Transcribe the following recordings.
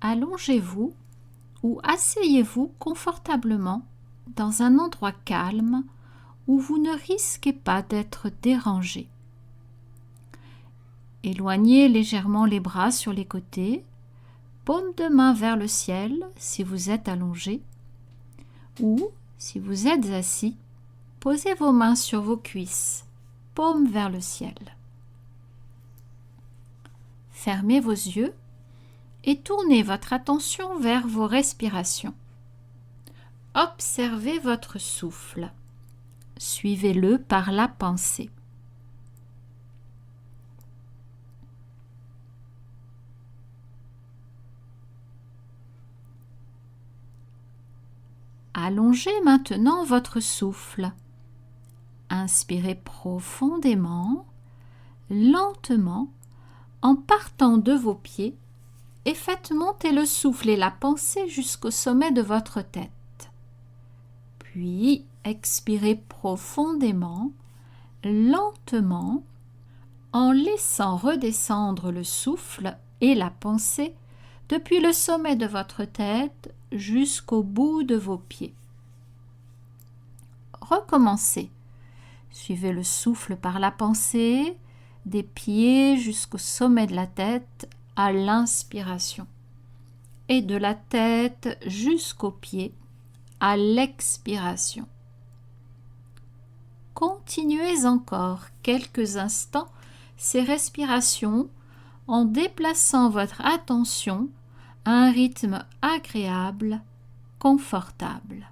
allongez-vous ou asseyez-vous confortablement dans un endroit calme où vous ne risquez pas d'être dérangé. Éloignez légèrement les bras sur les côtés, paume de main vers le ciel si vous êtes allongé, ou si vous êtes assis, posez vos mains sur vos cuisses, paume vers le ciel. Fermez vos yeux et tournez votre attention vers vos respirations. Observez votre souffle. Suivez-le par la pensée. Allongez maintenant votre souffle. Inspirez profondément, lentement, en partant de vos pieds et faites monter le souffle et la pensée jusqu'au sommet de votre tête. Puis expirez profondément, lentement, en laissant redescendre le souffle et la pensée depuis le sommet de votre tête jusqu'au bout de vos pieds. Recommencez. Suivez le souffle par la pensée, des pieds jusqu'au sommet de la tête à l'inspiration et de la tête jusqu'aux pieds à l'expiration. Continuez encore quelques instants ces respirations en déplaçant votre attention à un rythme agréable, confortable.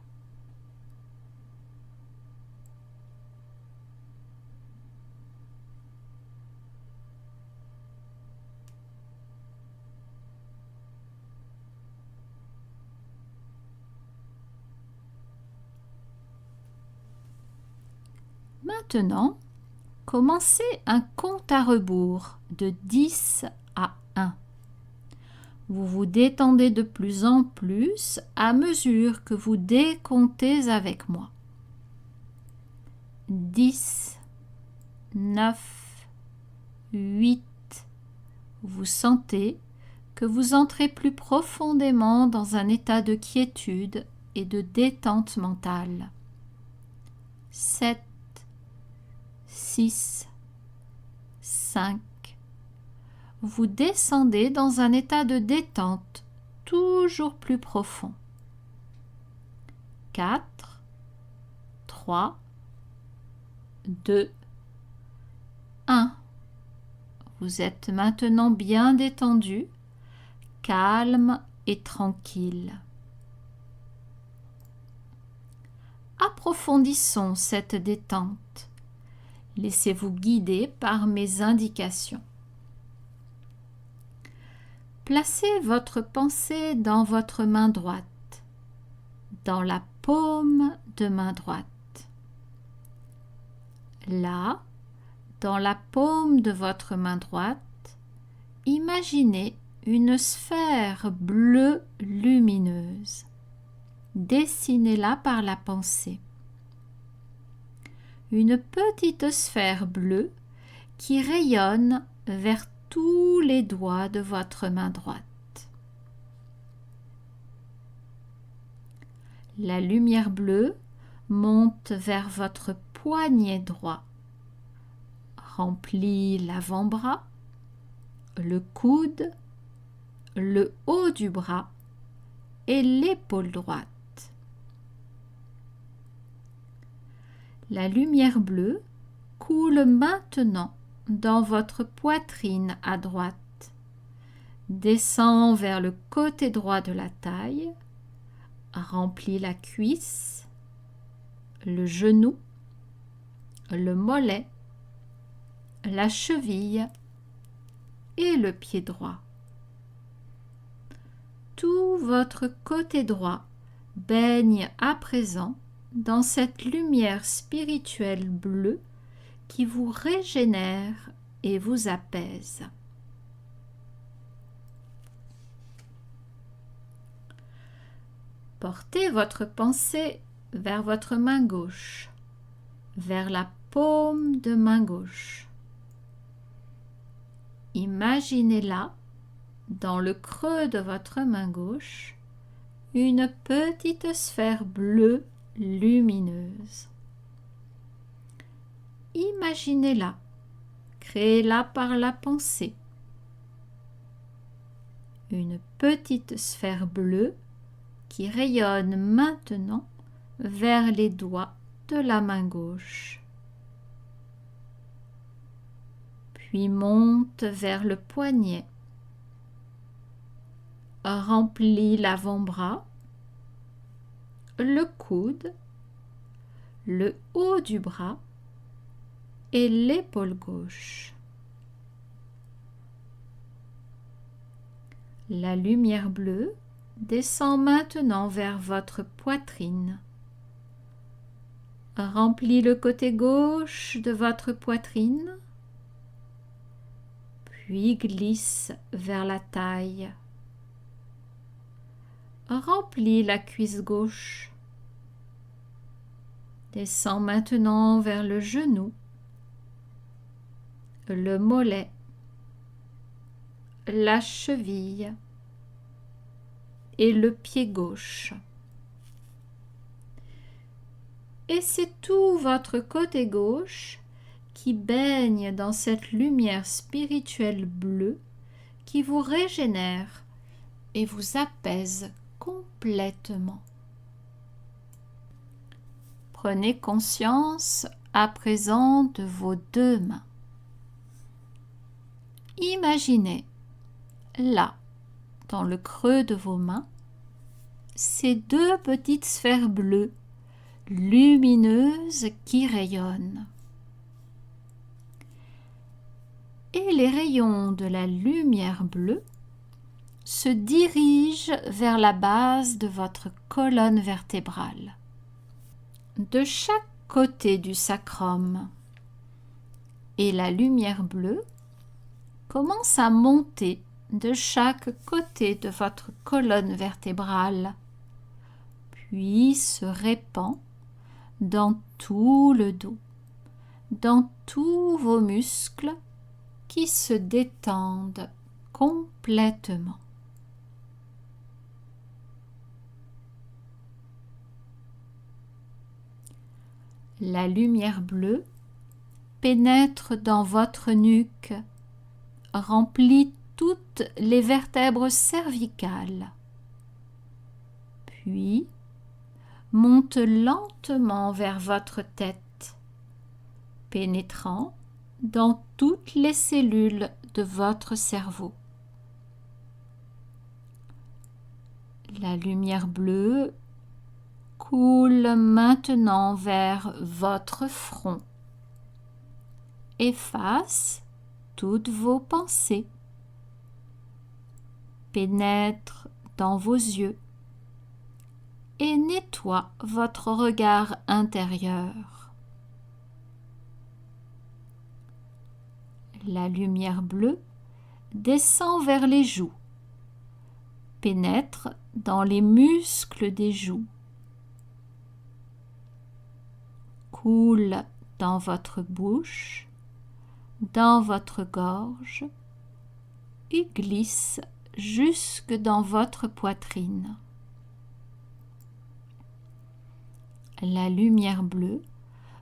Maintenant, commencez un compte à rebours de 10 à 1. Vous vous détendez de plus en plus à mesure que vous décomptez avec moi. 10, 9, 8. Vous sentez que vous entrez plus profondément dans un état de quiétude et de détente mentale. 7, 6, 5. Vous descendez dans un état de détente toujours plus profond. 4, 3, 2, 1. Vous êtes maintenant bien détendu, calme et tranquille. Approfondissons cette détente. Laissez-vous guider par mes indications. Placez votre pensée dans votre main droite, dans la paume de main droite. Là, dans la paume de votre main droite, imaginez une sphère bleue lumineuse. Dessinez-la par la pensée. Une petite sphère bleue qui rayonne vers tous les doigts de votre main droite. La lumière bleue monte vers votre poignet droit, remplit l'avant-bras, le coude, le haut du bras et l'épaule droite. La lumière bleue coule maintenant dans votre poitrine à droite, descend vers le côté droit de la taille, remplit la cuisse, le genou, le mollet, la cheville et le pied droit. Tout votre côté droit baigne à présent dans cette lumière spirituelle bleue qui vous régénère et vous apaise. Portez votre pensée vers votre main gauche, vers la paume de main gauche. Imaginez-la dans le creux de votre main gauche, une petite sphère bleue lumineuse. Imaginez-la, créez-la par la pensée. Une petite sphère bleue qui rayonne maintenant vers les doigts de la main gauche. Puis monte vers le poignet. Remplit l'avant-bras, le coude, le haut du bras et l'épaule gauche. La lumière bleue descend maintenant vers votre poitrine. Remplit le côté gauche de votre poitrine, puis glisse vers la taille. Remplis la cuisse gauche. Descend maintenant vers le genou, le mollet, la cheville et le pied gauche. Et c'est tout votre côté gauche qui baigne dans cette lumière spirituelle bleue qui vous régénère et vous apaise complètement. Prenez conscience à présent de vos deux mains. Imaginez, là, dans le creux de vos mains, ces deux petites sphères bleues, lumineuses qui rayonnent. Et les rayons de la lumière bleue se dirigent vers la base de votre colonne vertébrale, de chaque côté du sacrum. Et la lumière bleue commence à monter de chaque côté de votre colonne vertébrale, puis se répand dans tout le dos, dans tous vos muscles qui se détendent complètement. La lumière bleue pénètre dans votre nuque, remplit toutes les vertèbres cervicales, puis monte lentement vers votre tête, pénétrant dans toutes les cellules de votre cerveau. La lumière bleue coule maintenant vers votre front, efface toutes vos pensées, pénètre dans vos yeux et nettoie votre regard intérieur. La lumière bleue descend vers les joues, pénètre dans les muscles des joues, coule dans votre bouche, dans votre gorge et glisse jusque dans votre poitrine. La lumière bleue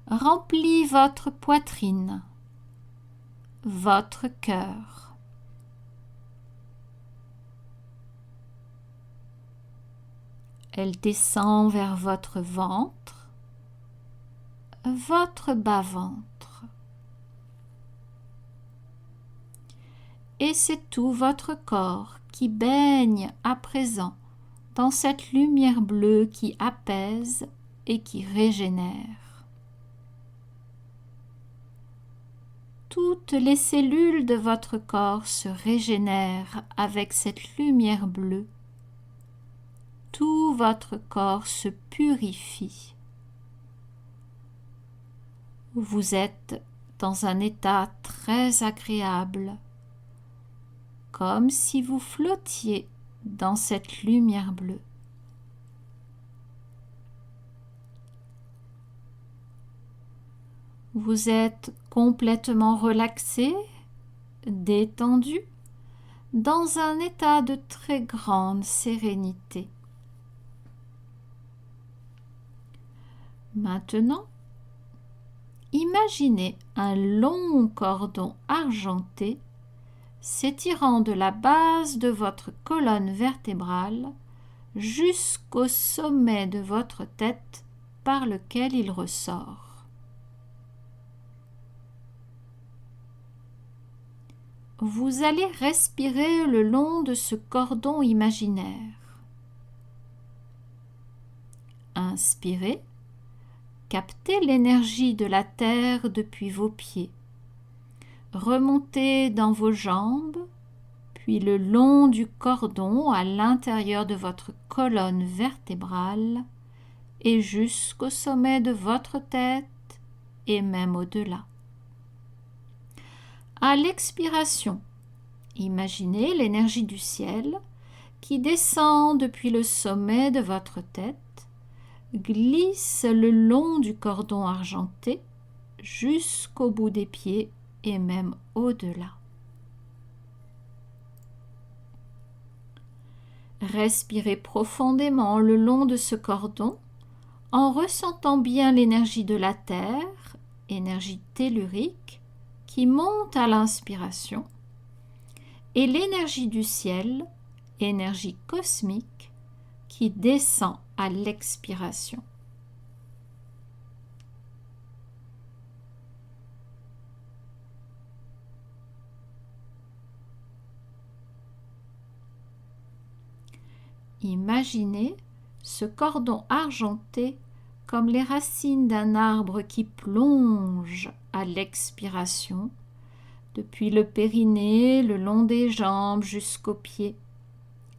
remplit votre poitrine, votre cœur. Elle descend vers votre ventre, votre bas-ventre. Et c'est tout votre corps qui baigne à présent dans cette lumière bleue qui apaise et qui régénère. Toutes les cellules de votre corps se régénèrent avec cette lumière bleue. Tout votre corps se purifie. Vous êtes dans un état très agréable, comme si vous flottiez dans cette lumière bleue. Vous êtes complètement relaxé, détendu, dans un état de très grande sérénité. Maintenant, imaginez un long cordon argenté s'étirant de la base de votre colonne vertébrale jusqu'au sommet de votre tête par lequel il ressort. Vous allez respirer le long de ce cordon imaginaire. Inspirez, captez l'énergie de la terre depuis vos pieds. Remontez dans vos jambes, puis le long du cordon à l'intérieur de votre colonne vertébrale et jusqu'au sommet de votre tête et même au-delà. À l'expiration, imaginez l'énergie du ciel qui descend depuis le sommet de votre tête, glisse le long du cordon argenté jusqu'au bout des pieds et même au-delà. Respirez profondément le long de ce cordon en ressentant bien l'énergie de la terre, énergie tellurique, qui monte à l'inspiration, et l'énergie du ciel, énergie cosmique, qui descend à l'expiration. Imaginez ce cordon argenté comme les racines d'un arbre qui plonge à l'expiration, depuis le périnée, le long des jambes jusqu'aux pieds,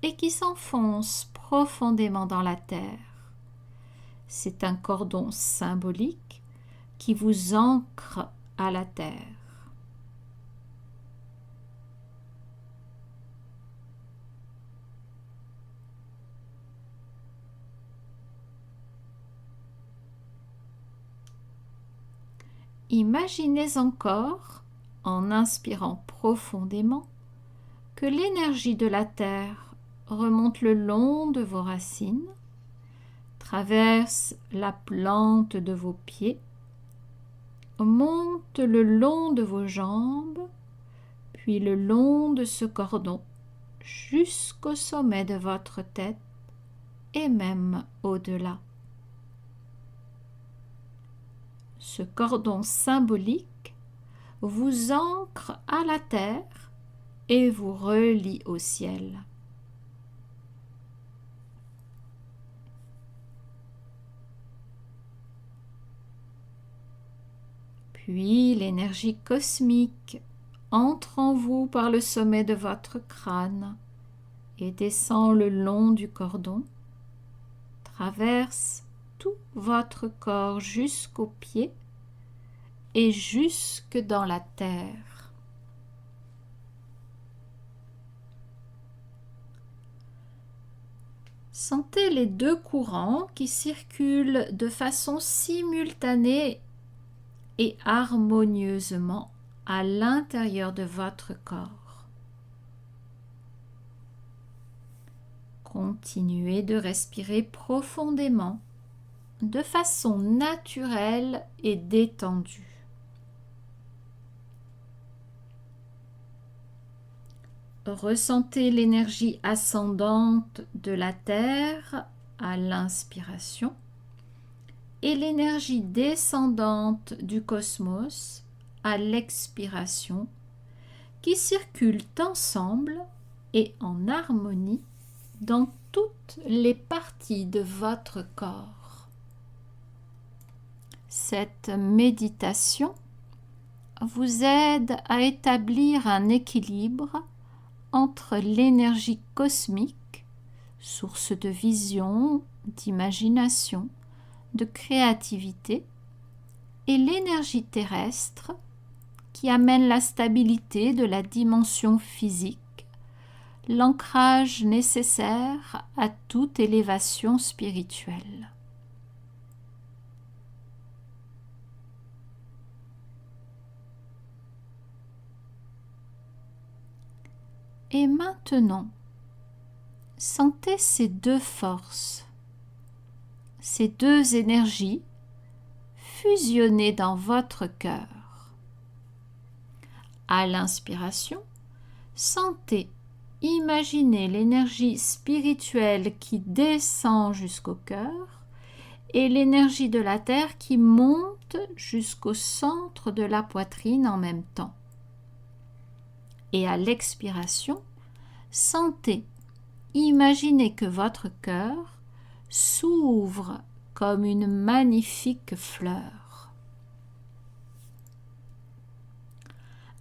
et qui s'enfonce profondément dans la terre. C'est un cordon symbolique qui vous ancre à la terre. Imaginez encore, en inspirant profondément, que l'énergie de la terre remonte le long de vos racines, traverse la plante de vos pieds, monte le long de vos jambes, puis le long de ce cordon jusqu'au sommet de votre tête et même au-delà. Ce cordon symbolique vous ancre à la terre et vous relie au ciel. Puis l'énergie cosmique entre en vous par le sommet de votre crâne et descend le long du cordon, traverse tout votre corps jusqu'aux pieds et jusque dans la terre. Sentez les deux courants qui circulent de façon simultanée et harmonieusement à l'intérieur de votre corps. Continuez de respirer profondément, de façon naturelle et détendue. Ressentez l'énergie ascendante de la Terre à l'inspiration et l'énergie descendante du cosmos à l'expiration qui circulent ensemble et en harmonie dans toutes les parties de votre corps. Cette méditation vous aide à établir un équilibre entre l'énergie cosmique, source de vision, d'imagination, de créativité, et l'énergie terrestre qui amène la stabilité de la dimension physique, l'ancrage nécessaire à toute élévation spirituelle. Et maintenant, sentez ces deux forces, ces deux énergies fusionner dans votre cœur. À l'inspiration, sentez, imaginez l'énergie spirituelle qui descend jusqu'au cœur et l'énergie de la terre qui monte jusqu'au centre de la poitrine en même temps. Et à l'expiration, sentez, imaginez que votre cœur s'ouvre comme une magnifique fleur.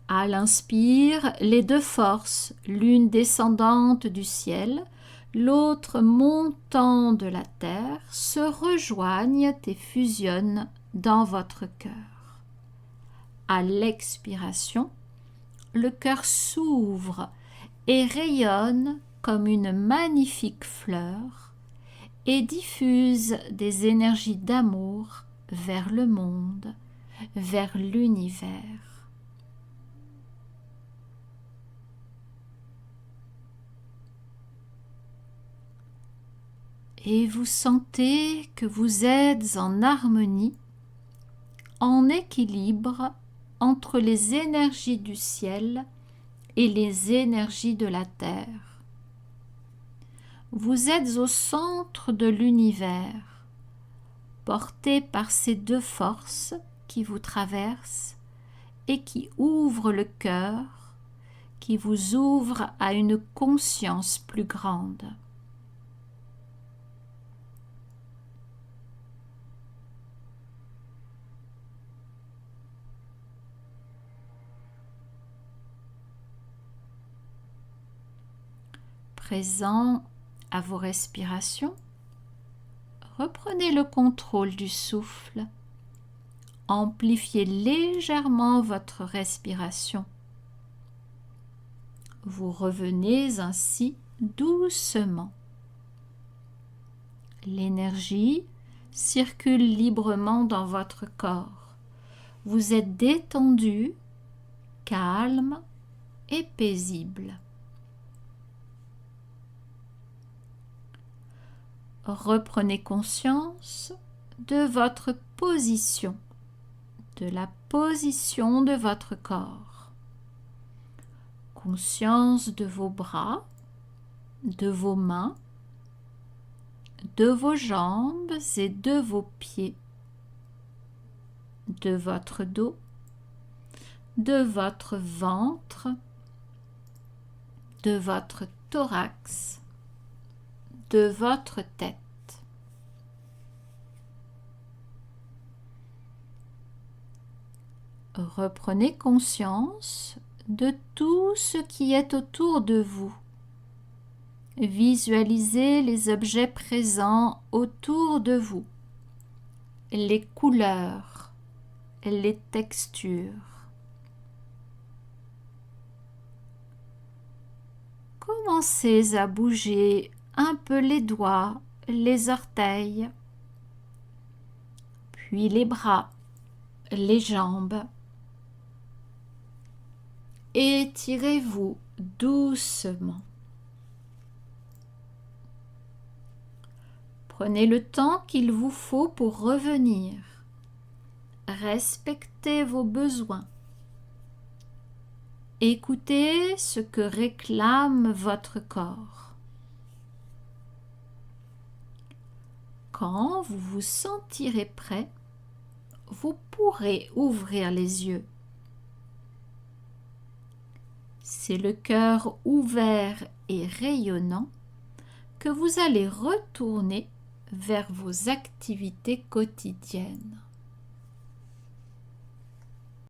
À l'inspire, les deux forces, l'une descendante du ciel, l'autre montant de la terre, se rejoignent et fusionnent dans votre cœur. À l'expiration, le cœur s'ouvre et rayonne comme une magnifique fleur et diffuse des énergies d'amour vers le monde, vers l'univers. Et vous sentez que vous êtes en harmonie, en équilibre entre les énergies du ciel et les énergies de la terre. Vous êtes au centre de l'univers, porté par ces deux forces qui vous traversent et qui ouvrent le cœur, qui vous ouvrent à une conscience plus grande. Présent à vos respirations, reprenez le contrôle du souffle. Amplifiez légèrement votre respiration. Vous revenez ainsi doucement. L'énergie circule librement dans votre corps. Vous êtes détendu, calme et paisible. Reprenez conscience de votre position, de la position de votre corps. Conscience de vos bras, de vos mains, de vos jambes et de vos pieds, de votre dos, de votre ventre, de votre thorax, de votre tête. Reprenez conscience de tout ce qui est autour de vous. Visualisez les objets présents autour de vous, les couleurs, les textures. Commencez à bouger un peu les doigts, les orteils, puis les bras, les jambes. Étirez-vous doucement. Prenez le temps qu'il vous faut pour revenir. Respectez vos besoins. Écoutez ce que réclame votre corps. Quand vous vous sentirez prêt, vous pourrez ouvrir les yeux. C'est le cœur ouvert et rayonnant que vous allez retourner vers vos activités quotidiennes.